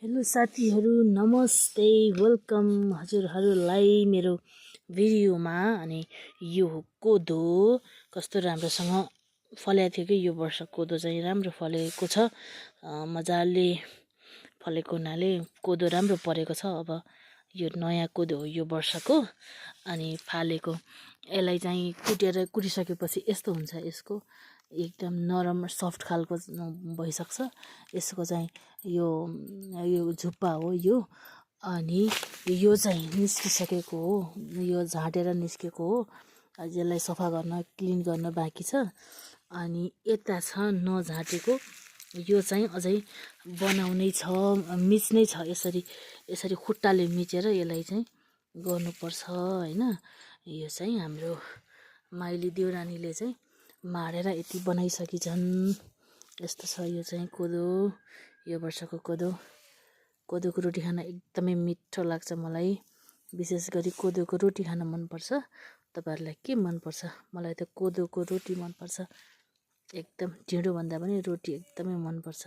Hello साथीहरू नमस्ते welcome हजुरहरूलाई मेरो भिडियोमा। अनि यो कोदो कस्तो राम्रोसँग फलेको थियो कि यो वर्ष कोदो चाहिँ राम्रो फलेको छ। मजाले फलेको हुनाले कोदो राम्रो परेको छ। अब यो नयाँ कोदो हो यो वर्षको। अनि फालेको यसलाई चाहिँ कुटिसकेपछि यस्तो हुन्छ। यसको एकदम नरम सफ्ट खालको भइसक्छ। यसको चाहिँ यो झुप्पा हो यो। अनि यो चाहिँ निस्किसकेको हो, यो झाँटेर निस्केको हो। यसलाई सफा गर्न क्लिन गर्न बाँकी छ। अनि यता छ नझाँटेको, यो चाहिँ अझै बनाउनै छ, मिच्नै छ। यसरी खुट्टाले मिचेर यसलाई चाहिँ गर्नुपर्छ होइन। यो चाहिँ हाम्रो माइली देउरानीले चाहिँ माडेर यति बनाइसकिन्छन्। यस्तो छ यो चाहिँ कोदो, यो वर्षको कोदोको रोटी खान एकदमै मिठो लाग्छ मलाई। विशेष गरी कोदोको रोटी खान मनपर्छ। तपाईँहरूलाई के मनपर्छ? मलाई त कोदोको रोटी मनपर्छ। एकदम ढिँडोभन्दा पनि रोटी एकदमै मनपर्छ।